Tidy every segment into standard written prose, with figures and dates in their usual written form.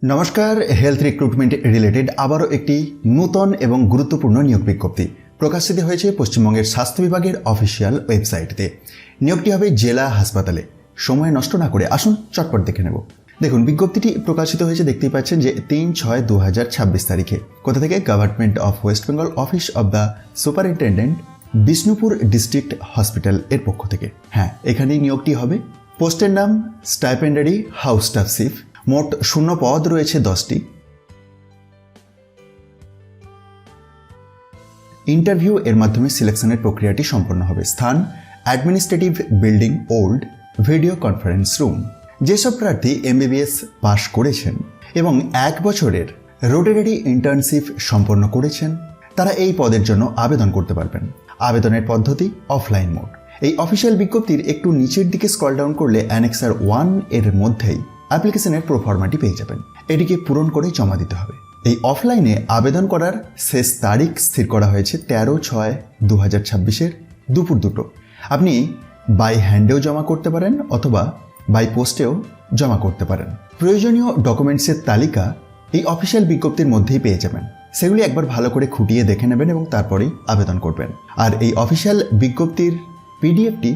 নমস্কার, health recruitment related আবারও একটি নূতন এবং গুরুত্বপূর্ণ নিয়োগ বিজ্ঞপ্তি প্রকাশিত হয়েছে পশ্চিমবঙ্গের স্বাস্থ্য বিভাগের অফিসিয়াল ওয়েবসাইটে। নিয়োগটি হবে জেলা হাসপাতালে। সময় নষ্ট না করে আসুন চটপট দেখে নেব। দেখুন, বিজ্ঞপ্তিটি প্রকাশিত হয়েছে, দেখতেই পাচ্ছেন যে 3/6/2026 তারিখে। কোথা থেকে? Government of West Bengal, office of the superintendent, Bishnupur district hospital এর পক্ষ থেকে। হ্যাঁ, এখানেই নিয়োগটি হবে। পোস্টের নাম স্টাইপেন্ডারি হাউস স্টাফ শিফ। মোট শূন্য পদ রয়েছে 10টি। ইন্টারভিউ এর মাধ্যমে সিলেকশনের প্রক্রিয়াটি সম্পন্ন হবে। স্থান administrative building old, video conference room. যেসব প্রার্থী MBBS পাশ করেছেন এবং 1 বছরের রোটারি ইন্টার্নশিপ সম্পন্ন করেছেন তারা এই পদের জন্য আবেদন করতে পারবেন। আবেদনের পদ্ধতি অফলাইন মোড। এই অফিসিয়াল বিজ্ঞপ্তির একটু নিচের দিকে স্ক্রল ডাউন করলে অ্যানেক্সার 1 এর মধ্যেই অ্যাপ্লিকেশনের প্রোফর্মাটি পেয়ে যাবেন। এটিকে পূরণ করে জমা দিতে হবে। এই অফলাইনে আবেদন করার শেষ তারিখ স্থির করা হয়েছে 13/6/2026 দুপুর 2টো। আপনি বাই হ্যান্ডেও জমা করতে পারেন অথবা বাই পোস্টেও জমা করতে পারেন। প্রয়োজনীয় ডকুমেন্টসের তালিকা এই অফিসিয়াল বিজ্ঞপ্তির মধ্যেই পেয়ে যাবেন। সেগুলি একবার ভালো করে খুঁটিয়ে দেখে নেবেন এবং তারপরেই আবেদন করবেন। আর এই অফিসিয়াল বিজ্ঞপ্তির পিডিএফটি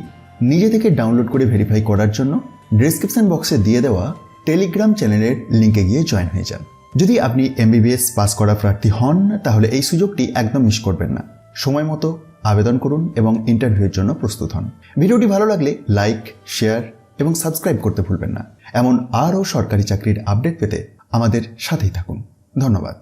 নিজে থেকে ডাউনলোড করে ভেরিফাই করার জন্য ডেসক্রিপশন বক্সে দিয়ে দেওয়া টেলিগ্রাম চ্যানেলের লিঙ্কে গিয়ে জয়েন হয়ে যান। যদি আপনি MBBS পাস করা প্রার্থী হন তাহলে এই সুযোগটি একদম মিস করবেন না। সময় মতো আবেদন করুন এবং ইন্টারভিউয়ের জন্য প্রস্তুত হন। ভিডিওটি ভালো লাগলে লাইক, শেয়ার এবং সাবস্ক্রাইব করতে ভুলবেন না। এমন আরও সরকারি চাকরির আপডেট পেতে আমাদের সাথেই থাকুন। ধন্যবাদ।